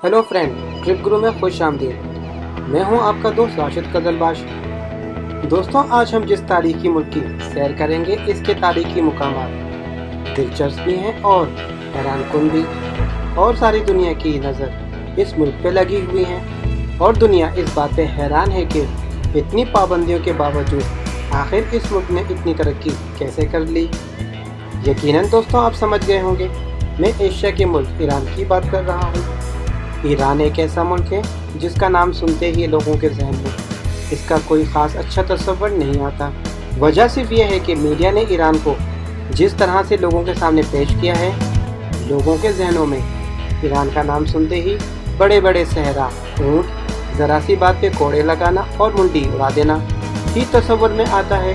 Hello friend, trip गुरु में खुश आमदीद। मैं हूं आपका दोस्त राशिद कजलबाश। दोस्तों, आज हम जिस तारीखी मुल्क की सैर करेंगे, इसके तारीखी मुकामात दिलचस्प भी हैं और हैरानकुन भी। और सारी दुनिया की नज़र इस मुल्क पे लगी हुई है और दुनिया इस बात पे हैरान है कि इतनी पाबंदियों के बावजूद आखिर इस मुल्क ने इतनी तरक्की कैसे कर ली। यकीनन दोस्तों, आप समझ गए होंगे मैं एशिया के मुल्क ईरान की बात कर रहा हूँ। ईरान एक ऐसा मुल्क है जिसका नाम सुनते ही लोगों के जहन में इसका कोई ख़ास अच्छा तस्वर नहीं आता। वजह सिर्फ ये है कि मीडिया ने ईरान को जिस तरह से लोगों के सामने पेश किया है, लोगों के जहनों में ईरान का नाम सुनते ही बड़े बड़े सहरा, ऊँट, ज़रा सी बात पे कोड़े लगाना और मुंडी उड़ा देना ही तस्वर में आता है।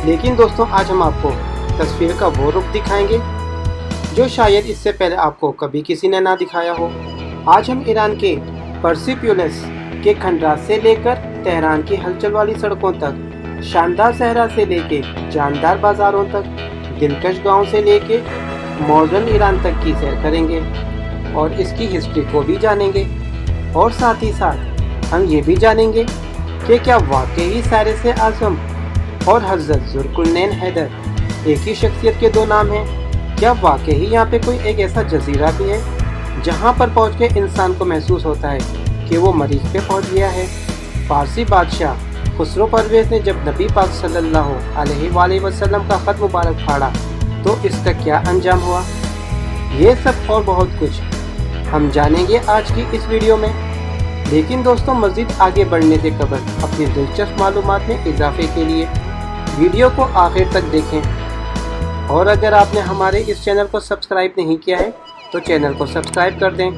लेकिन दोस्तों, आज हम आपको तस्वीर का वो रुख दिखाएंगे जो शायद इससे पहले आपको कभी किसी ने ना दिखाया हो। आज हम ईरान के पर्सिप्यूलस के खंडरात से लेकर तेहरान की हलचल वाली सड़कों तक, शानदार सहरा से लेके जानदार बाजारों तक, दिलकश गांव से लेके मॉडर्न ईरान तक की सैर करेंगे और इसकी हिस्ट्री को भी जानेंगे। और साथ ही साथ हम ये भी जानेंगे कि क्या वाकई सारिस आज़म और हज़रत ज़ुल्कुरनैन हैदर एक ही शख्सियत के दो नाम हैं। क्या वाकई यहाँ पे कोई एक ऐसा जजीरा भी है जहाँ पर पहुँच के इंसान को महसूस होता है कि वो मरीज पे पहुँच गया है। फारसी बादशाह खुसरो परवेज़ ने जब नबी पाक सल्लल्लाहु अलैहि वसल्लम का ख़त मुबारक फाड़ा तो इसका क्या अंजाम हुआ, ये सब और बहुत कुछ हम जानेंगे आज की इस वीडियो में। लेकिन दोस्तों, मज़ीद आगे बढ़ने से कबल अपनी दिलचस्प मालूमात में इजाफे के लिए वीडियो को आखिर तक देखें। और अगर आपने हमारे इस चैनल को सब्सक्राइब नहीं किया है तो चैनल को सब्सक्राइब कर दें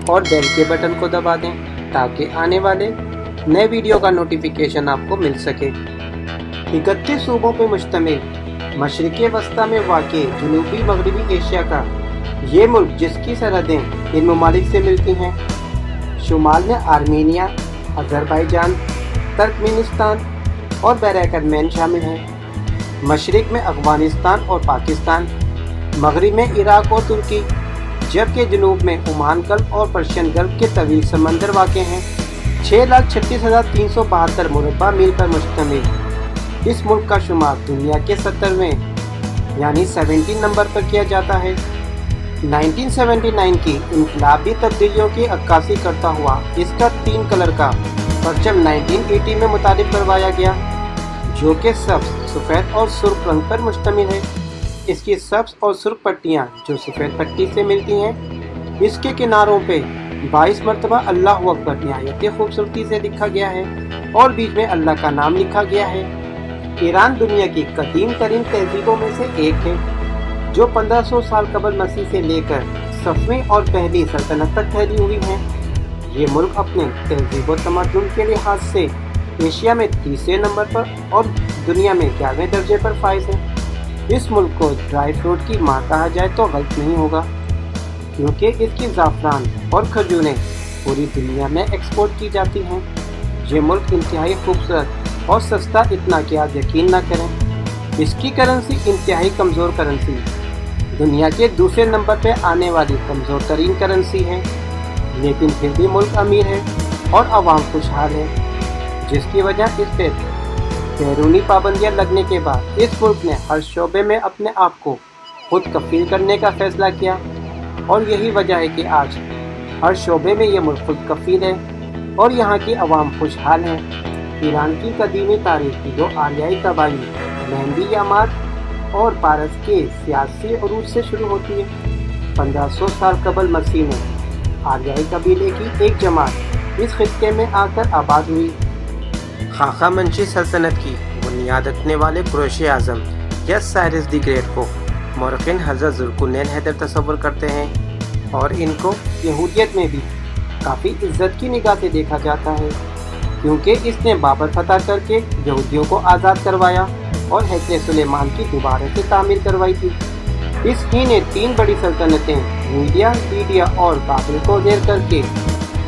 और बेल के बटन को दबा दें ताकि आने वाले नए वीडियो का नोटिफिकेशन आपको मिल सके। 31 सूबों पर मुश्तमिल मशरिक़ वस्ता में वाक़ई जनूबी मगरबी एशिया का ये मुल्क, जिसकी सरहदें इन ममालिक से मिलती हैं। शुमाल में आर्मीनिया, अज़रबैजान, तुर्कमेनिस्तान और बहर-ए-अर्मेन शामिल हैं। मशरिक़ में अफ़गानिस्तान और पाकिस्तान, मगरिब में इराक़ और तुर्की, जबकि जनूब में ओमान गल्फ़ और पर्शियन गल्फ़ के तवील समंदर वाक़े हैं। 6,36,372 मुरब्बा मील पर मुश्तमिल इस मुल्क का शुमार दुनिया के 70वें यानी 17 नंबर पर किया जाता है। 1979 की इनकलाबी तब्दीलियों की अक्कासी करता हुआ इसका 3 कलर का परचम 1980 में मुतारिफ करवाया गया, जो कि सब्ज़, सफ़ेद और सुर्ख रंग पर मुश्तमिल है। इसकी सब्ज़ और सुर्ख पट्टियाँ जो सफ़ेद पट्टी से मिलती हैं, इसके किनारों पे 22 मरतबा अल्लाह अकबर निहायत खूबसूरती से लिखा गया है और बीच में अल्लाह का नाम लिखा गया है। ईरान दुनिया की कदीम तरीन तहजीबों में से एक है, जो 1500 साल कबल मसीह से लेकर सफ़वीं और पहली सल्तनत तक फैली हुई है। ये मुल्क अपने तहजीब और तमद्दुन के लिहाज से एशिया में 30वें नंबर पर और दुनिया में 11वें दर्जे पर फाइज है। इस मुल्क को ड्राई फ्रूट की माँ कहा जाए तो गलत नहीं होगा, क्योंकि इसकी ज़ाफ़रान और खजूरें पूरी दुनिया में एक्सपोर्ट की जाती हैं। ये मुल्क इंतहाई खूबसूरत और सस्ता, इतना कि आप यकीन ना करें। इसकी करेंसी इंतहाई कमज़ोर करेंसी, दुनिया के दूसरे नंबर पर आने वाली कमज़ोर तरीन करेंसी है। लेकिन फिर भी मुल्क अमीर है और आवाम खुशहाल है, जिसकी वजह इस पर बैरूनी पाबंदियाँ लगने के बाद इस मुल्क ने हर शोबे में अपने आप को खुद कफील करने का फैसला किया। और यही वजह है कि आज हर शोबे में ये मुल्क खुद कफील है और यहाँ की आवाम खुशहाल है। ईरान की कदीमी तारीख जो आर्याई कबाइल, मेहंदी यामात और पारस के सियासी उरूज से शुरू होती है। 1500 साल कबल मसीह में आर्याई कबीले की एक जमात इस खित्ते में आकर आबाद हुई। खाका मंशी सल्तनत की बुनियाद रखने वाले कुरैशी आज़म या साइरस द ग्रेट को मौरख़िन हज़रत ज़ुल्कुरनैन हैदर तस्वर करते हैं और इनको यहूदियत में भी काफ़ी इज्जत की निगाह से देखा जाता है, क्योंकि इसने बाबर फतह करके यहूदियों को आज़ाद करवाया और हैकल सुलेमान की दोबारा से तामीर करवाई थी। इस ही ने 3 बड़ी सल्तनतें मीडिया, लीडिया और बाबल को ज़ेर करके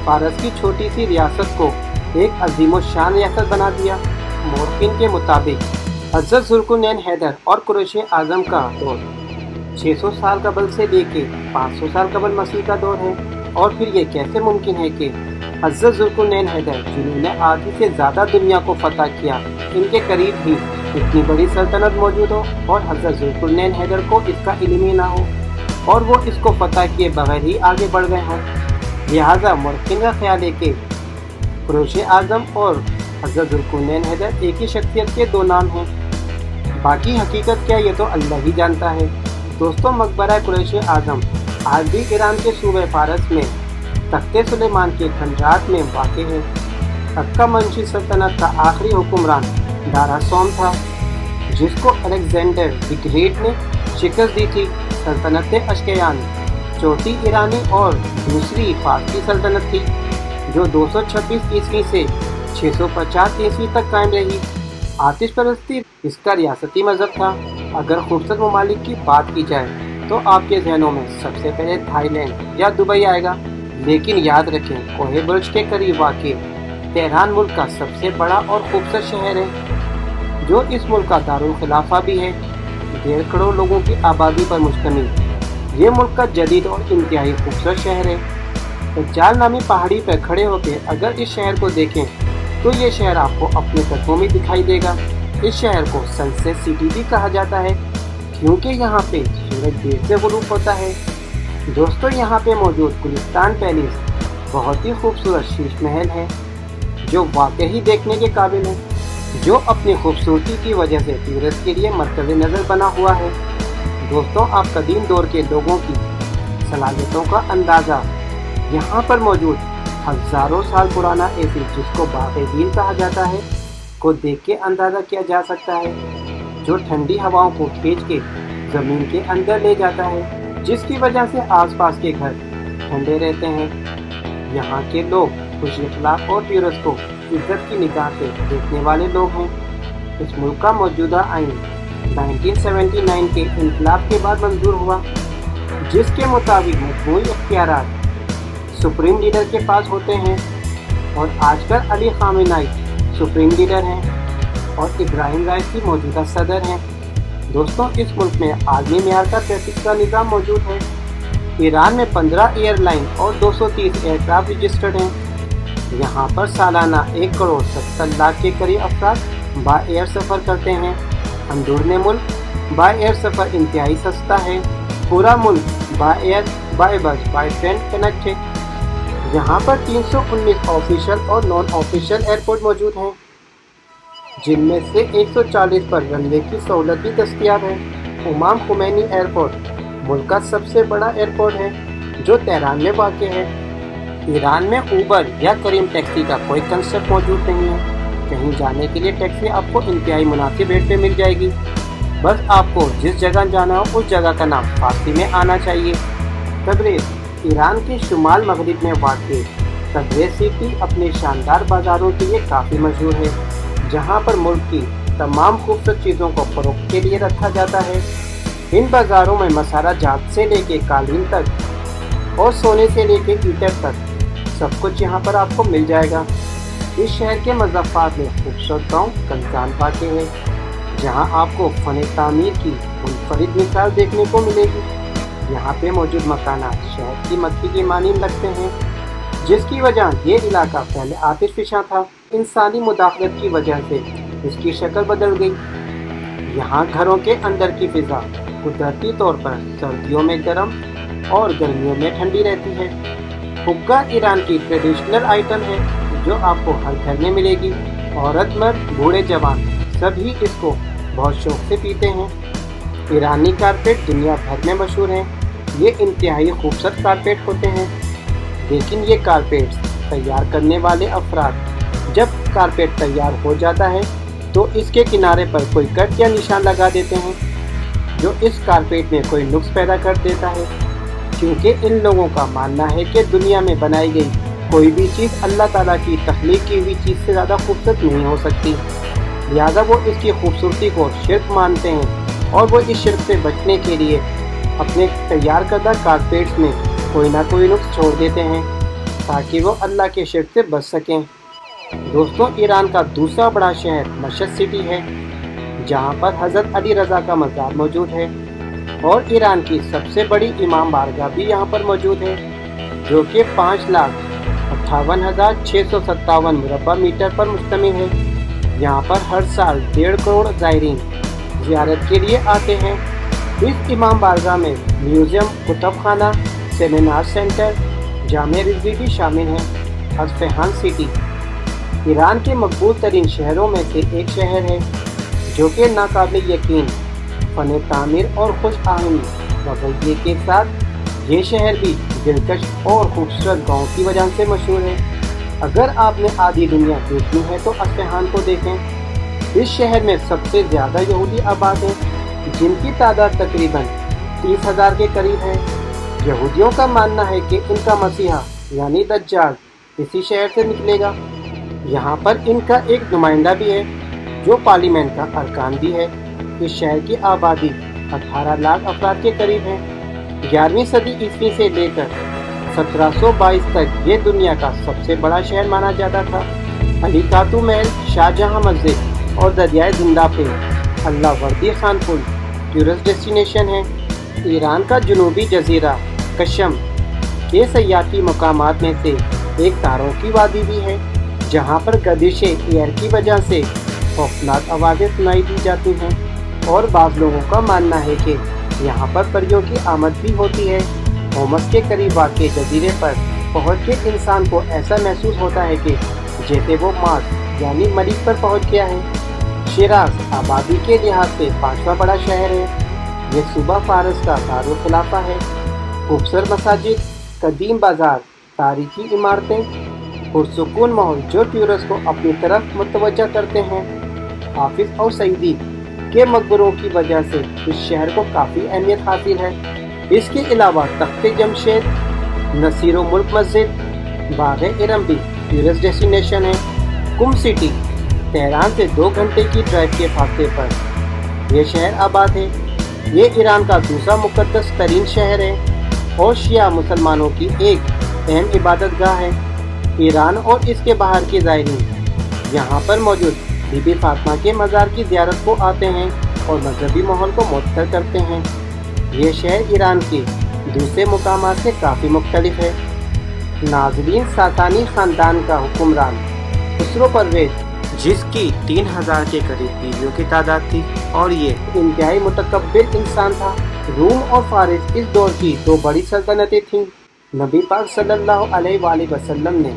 फारस की छोटी सी रियासत को एक अजीम शान रियासत बना दिया। मौरख़िन के मुताबिक हज़रत ज़ुल्कुरनैन हैदर और कुरैशी आज़म का दौर 600 साल कबल से लेके 500 साल कबल मसीह का दौर है। और फिर ये कैसे मुमकिन है कि हज़रत ज़ुल्क़ुरनैन हैदर, जिन्होंने आधी से ज़्यादा दुनिया को फतह किया, इनके करीब ही इतनी बड़ी सल्तनत मौजूद हो और हज़रत ज़ुल्क़ुरनैन हैदर को इसका इल्म ही ना हो और वो इसको फतह किए बगैर ही आगे बढ़ गए हों। लिहाजा मुर्खिन का ख्याल है कि कुरैश आज़म और हज़रत ज़ुल्क़ुरनैन हैदर एक ही शख्सियत के दो नाम हैं। बाकी हकीकत क्या ये तो अल्लाह ही जानता है। दोस्तों, मकबरा कुरैश आज़म आज भी ईरान के सूबे फारस में तख्ते सुलेमान के खंडात में वाक़ है। हक्का मंशी सल्तनत का आखिरी हुक्मरान दारा सोम था, जिसको अलेक्जेंडर द ग्रेट ने शिकस्त दी थी। सल्तनत अश्कयान चौथी ईरानी और दूसरी फारसी सल्तनत थी, जो 226 ईस्वी से 650 ईस्वी तक कायम रही। आतिश परस्ती इसका रियासती मज़हब था। अगर खूबसूरत ममालिक की बात की जाए तो आपके जहनों में सबसे पहले थाईलैंड या दुबई आएगा, लेकिन याद रखें कोहे बुर्ज के करीब वाक़ तेहरान मुल्क का सबसे बड़ा और खूबसूरत शहर है, जो इस मुल्क का दारुल खिलाफा भी है। 1.5 करोड़ लोगों की आबादी पर मुश्तमिल ये मुल्क का जदीद और इंतहाई खूबसूरत शहर है। दज्जाल नामी पहाड़ी पर खड़े होकर अगर इस शहर को देखें तो ये शहर आपको अपने कदमों में दिखाई देगा। इस शहर को सनसेट सिटी भी कहा जाता है, क्योंकि यहाँ पे सूरज देर से गुरूब होता है। दोस्तों, यहाँ पे मौजूद गुलिस्तान पैलेस बहुत ही खूबसूरत शीश महल है, जो वाकई देखने के काबिल है, जो अपनी खूबसूरती की वजह से टूरिस्ट के लिए मरकज़ नज़र बना हुआ है। दोस्तों, आप कदीम दौर के लोगों की सलाहियतों का अंदाज़ा यहाँ पर मौजूद हज़ारों साल पुराना एसी, जिसको बाग़-ए-दीन कहा जाता है, को देख के अंदाज़ा किया जा सकता है, जो ठंडी हवाओं को खींच के ज़मीन के अंदर ले जाता है, जिसकी वजह से आसपास के घर ठंडे रहते हैं। यहाँ के लोग खुश अखलाक और टूरिस्ट को इज्जत की निगाह से देखने वाले लोग हैं। इस मुल्क का मौजूदा आइन 1979 के इनकलाब के बाद मंजूर हुआ, जिसके मुताबिक मजमूई इख्तियारात सुप्रीम लीडर के पास होते हैं और आजकल अली खामेनी सुप्रीम लीडर हैं और इब्राहिम राइसी मौजूदा सदर हैं। दोस्तों, इस मुल्क में आलमी मेयार का ट्रैफिक का निज़ाम मौजूद है। ईरान में 15 एयरलाइन और 230 एयरक्राफ्ट रजिस्टर्ड हैं। यहाँ पर सालाना 1 करोड़ 70 लाख के करीब अफराद बाय एयर सफ़र करते हैं। अंदरूनी मुल्क बाय एयर सफ़र इंतहाई सस्ता है। पूरा मुल्क बाय एयर, बाय बस, बाय ट्रेन कनेक्ट है। यहाँ पर 319 ऑफिशियल और नॉन ऑफिशियल एयरपोर्ट मौजूद हैं, जिनमें से 140 पर रनवे की सहूलत भी दस्तयाब है। इमाम खुमैनी एयरपोर्ट मुल्क का सबसे बड़ा एयरपोर्ट है, जो तेहरान में वाक़ है। ईरान में ऊबर या करीम टैक्सी का कोई कंसेप्ट मौजूद नहीं है। कहीं जाने के लिए टैक्सी आपको इंतहाई मुनासिब रेट पे मिल जाएगी। बस आपको जिस जगह जाना हो उस जगह का नाम फारसी में आना चाहिए। तबरेज़ ईरान के शुमाल मगरिब में वाक़ तबरेज़ सिटी अपने शानदार बाज़ारों के लिए काफ़ी मशहूर है, जहाँ पर मुल्क की तमाम खूबसूरत चीज़ों को फ़रोख्त के लिए रखा जाता है। इन बाज़ारों में मसाला जात से लेके कालीन तक और सोने से लेके ईंटों तक सब कुछ यहाँ पर आपको मिल जाएगा। इस शहर के मज़ाफ़ात में खूबसूरत गाँव कंजान वाक़ है, जहाँ आपको फ़न तामीर की मुनफरिद मिसाल देखने को मिलेगी। यहाँ पे मौजूद मकानात शहर की मक्खी की मानींद लगते हैं, जिसकी वजह ये इलाका पहले आतिशफ़िशा था। इंसानी मुदाखलत की वजह से इसकी शक्ल बदल गई। यहाँ घरों के अंदर की फ़िज़ा कुदरती तौर पर सर्दियों में गर्म और गर्मियों में ठंडी रहती है। हुक्का ईरान की ट्रेडिशनल आइटम है, जो आपको हर घर में मिलेगी। औरत, मर्द, बूढ़े, जवान सभी इसको बहुत शौक से पीते हैं। ईरानी कारपेट दुनिया भर में मशहूर हैं। ये इंतहाई खूबसूरत कारपेट होते हैं, लेकिन ये कारपेट्स तैयार करने वाले अफराद जब कारपेट तैयार हो जाता है तो इसके किनारे पर कोई कट या निशान लगा देते हैं, जो इस कारपेट में कोई नुक्स पैदा कर देता है, क्योंकि इन लोगों का मानना है कि दुनिया में बनाई गई कोई भी चीज़ अल्लाह ताला की तख्लीक की हुई चीज़ से ज़्यादा खूबसूरत नहीं हो सकती। लिहाजा वो इसकी खूबसूरती को शिर्क मानते हैं और वो इस शिर्क से बचने के लिए अपने तैयार करदा कारपेट्स में कोई ना कोई नुक्स छोड़ देते हैं, ताकि वो अल्लाह के शिर्क से बच सकें। दोस्तों, ईरान का दूसरा बड़ा शहर मशहद सिटी है, जहाँ पर हज़रत अली रज़ा का मज़ार मौजूद है और ईरान की सबसे बड़ी इमाम बारगाह भी यहाँ पर मौजूद है, जो कि 5,58,657 मुरब्बा मीटर पर मुश्तमिल है। यहाँ पर हर साल 1.5 करोड़ ज़ायरीन ज़ियारत के लिए आते हैं। इस इमाम बारगाह में museum, Kutubkhana, seminar centre, Jamia Rizvi भी शामिल हैं। अस्फ़हान सिटी ईरान के मकबूल तरीन शहरों में से एक शहर है, जो कि नाकाबिल यकीन फ़न तामीर और खुश आहंगी रवैये के साथ ये शहर भी दिलकश और खूबसूरत गाँव की वजह से मशहूर है। अगर आपने आधी दुनिया देखनी है तो अस्फ़हान को देखें। इस शहर में सबसे ज़्यादा यहूदी आबाद हैं, जिनकी तादाद तकरीबन 30,000 के करीब है। यहूदियों का मानना है कि इनका मसीहा यानी दज्जाल इसी शहर से निकलेगा। यहाँ पर इनका एक नुमाइंदा भी है, जो पार्लियामेंट का अरकान भी है। इस शहर की आबादी 18 लाख अफराद के करीब है। 11वीं सदी ईस्वी से लेकर 1722 तक ये दुनिया का सबसे बड़ा शहर माना जाता था। अली कातू महल, शाहजहां मस्जिद और दरियाए जिंदा पे अल्लाह वर्दी खान पुल टूरिस्ट डेस्टिनेशन है। ईरान का जनूबी जजीरा कशम के सयाती मकामात में से एक तारों की वादी भी है, जहाँ पर गर्दिश एयर की वजह से खौफनाक आवाज़ें सुनाई दी जाती हैं। और बाज़ लोगों का मानना है कि यहाँ पर परियों की आमद भी होती है। होमस के करीब वाक़े जजीरे पर पहुँच के इंसान को ऐसा महसूस होता है कि जैसे वो मार्स यानी मरीज पर पहुँच गया है। शिराज आबादी के लिहाज से 5वां बड़ा शहर है। ये सूबा फारस का दारुल खिलाफा है। खूबसूरत मसाजिद, कदीम बाज़ार, तारीखी इमारतें, पुरसुकून माहौल जो टूरिस्ट को अपनी तरफ मुतवज्जा करते हैं। हाफिज और सईदी के मकबरों की वजह से इस शहर को काफ़ी अहमियत हासिल है। इसके अलावा तख्ते जमशेद, नसीरो मुल्क मस्जिद, बाग़ इरम भी टूरिस्ट डेस्टिनेशन है। कुम सिटी तेहरान से 2 घंटे की ड्राइव के फासले पर यह शहर आबाद है। ये ईरान का दूसरा मुक़द्दस तरीन शहर है और शिया मुसलमानों की एक अहम इबादत गाह है। ईरान और इसके बाहर के ज़ायरीन यहाँ पर मौजूद बीबी फातिमा के मज़ार की ज़ियारत को आते हैं और मजहबी माहौल को मुअत्तर करते हैं। ये शहर ईरान के दूसरे मुकामात से काफ़ी मुख्तलिफ है। नाज़रीन, सासानी ख़ानदान का हुक्मरान खुसरो परवेज़, जिसकी 3,000 के करीब बीवियों की तादाद थी और ये इंतहाई मुतकब्बिर इंसान था। रूम और फारिस इस दौर की 2 बड़ी सल्तनतें थीं। नबी पाक सल्लल्लाहु अलैहि वसल्लम ने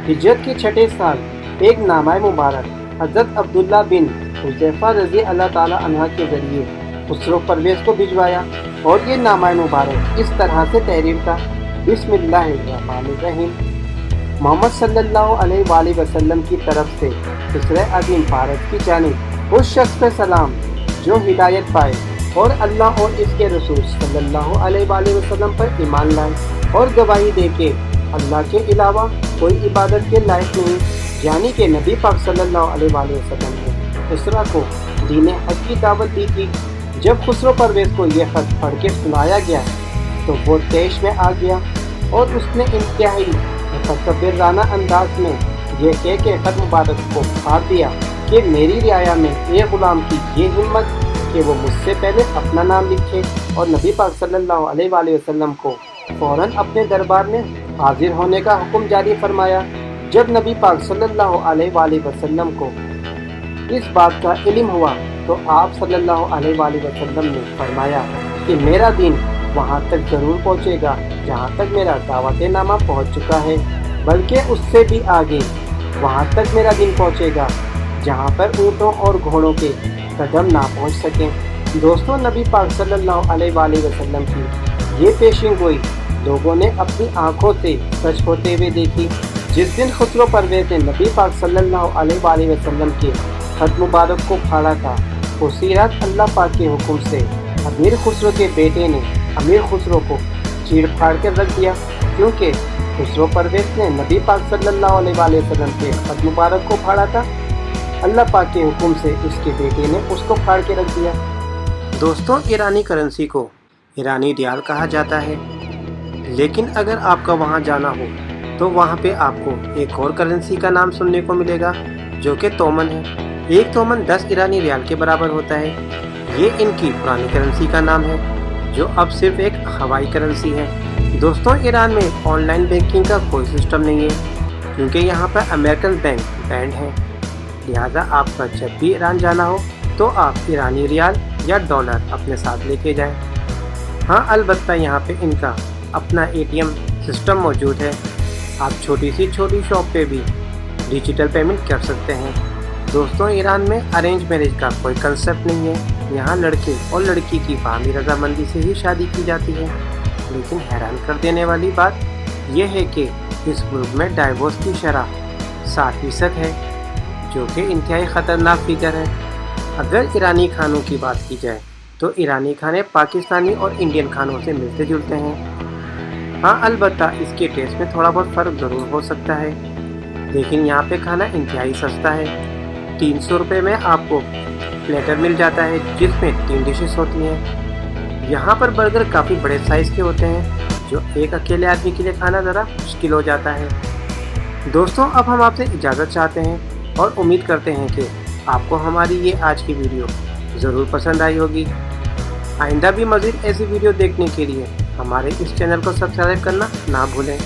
हिजरत के 6ठे साल एक नामा मुबारक हज़रत अब्दुल्ला बिन हुज़ैफ़ा रज़ी अल्लाह ताला अन्हा के ज़रिए खुसरो परवेज़ को भिजवाया और ये नामा मुबारक इस तरह से तहरीर था: बिस्मिल्लाहिर्रहमानिर्रहीम। मोहम्मद सल्लल्लाहु अलैहि वसल्लम की तरफ से खुसरे अज़ीम फारस की जानिब उस शख्स पर सलाम जो हिदायत पाए और अल्लाह और इसके रसूल सल्लल्लाहु अलैहि वसल्लम पर ईमान लाए और गवाही दे के अल्लाह के अलावा कोई इबादत के लायक नहीं, यानी कि नबी पाक सल्लल्लाहु अलैहि वसल्लम ने खुसरा को दीन हक की दावत दी थी। जब खुसरो परवेज़ को यह खत पढ़ के सुनाया गया तो वो तेश में आ गया और उसने इंतहाई मुतकब्बिराना अंदाज में यह कह के खत मुबारक को फाड़ दिया कि मेरी रियाया में एक ग़ुलाम की ये हिम्मत कि वो मुझसे पहले अपना नाम लिखे, और नबी पाक सल्लल्लाहु अलैहि वसल्लम को फ़ौरन अपने दरबार में हाजिर होने का हुक्म जारी फरमाया। जब नबी पाक सल्लल्लाहु अलैहि वसल्लम को इस बात का इल्म हुआ तो आप सल्लल्लाहु अलैहि वसल्लम ने फरमाया कि मेरा दीन वहाँ तक ज़रूर पहुँचेगा जहाँ तक मेरा दावतनामा पहुँच चुका है, बल्कि उससे भी आगे वहाँ तक मेरा दीन पहुँचेगा जहाँ पर ऊँटों और घोड़ों के कदम ना पहुँच सकें। दोस्तों, नबी पाक सल्लल्लाहु अलैहि वसल्लम की ये पेशिन गोई लोगों ने अपनी आँखों से सच होते हुए देखी। जिस दिन खुसरो परवेज़ ने नबी पाक सल्लल्लाहु अलैहि वसल्लम के खत मुबारक को फाड़ा था, उसी रात अल्लाह पाक के हुक्म से अमीर खुसरो के बेटे ने अमीर खुसरो को चीड़ फाड़ कर रख दिया, क्योंकि खुसरो परवेज़ ने नबी पाक सल्लल्लाहु अलैहि वसल्लम के खत मुबारक को फाड़ा था। अल्लाह पाक के हुक्म से उसके बेटे ने उसको फाड़ के रख दिया। दोस्तों, ईरानी करेंसी को ईरानी रियाल कहा जाता है, लेकिन अगर आपका वहाँ जाना हो तो वहाँ पे आपको एक और करेंसी का नाम सुनने को मिलेगा जो कि तोमन है। एक तोमन 10 ईरानी रियाल के बराबर होता है। ये इनकी पुरानी करेंसी का नाम है जो अब सिर्फ एक हवाई करेंसी है। दोस्तों ईरान में ऑनलाइन बैंकिंग का कोई सिस्टम नहीं है क्योंकि यहाँ पर अमेरिकन बैंक बैंड है। लिहाजा आपका जब भी ईरान जाना हो तो आप ईरानी रियाल या डॉलर अपने साथ लेके जाएं। हाँ, अलबत्ता यहाँ पे इनका अपना ATM सिस्टम मौजूद है। आप छोटी शॉप पे भी डिजिटल पेमेंट कर सकते हैं। दोस्तों ईरान में अरेंज मैरिज का कोई कंसेप्ट नहीं है। यहाँ लड़के और लड़की की बाहमी रजामंदी से ही शादी की जाती है। लेकिन हैरान कर देने वाली बात यह है कि इस मुल्क में डाइवोर्स की शरह 60% है, जो कि इंतहाई ख़तरनाक फिगर है। अगर ईरानी खानों की बात की जाए तो ईरानी खाने पाकिस्तानी और इंडियन खानों से मिलते जुलते हैं। हाँ, अलबत्ता इसके टेस्ट में थोड़ा बहुत फ़र्क ज़रूर हो सकता है, लेकिन यहाँ पे खाना इंतहाई सस्ता है। 300 रुपये में आपको प्लेटर मिल जाता है जिसमें 3 डिशेस होती हैं। यहाँ पर बर्गर काफ़ी बड़े साइज़ के होते हैं, जो एक अकेले आदमी के लिए खाना ज़रा मुश्किल हो जाता है। दोस्तों अब हम आपसे इजाज़त चाहते हैं और उम्मीद करते हैं कि आपको हमारी ये आज की वीडियो ज़रूर पसंद आई होगी। आइंदा भी मज़ीद ऐसी वीडियो देखने के लिए हमारे इस चैनल को सब्सक्राइब करना ना भूलें।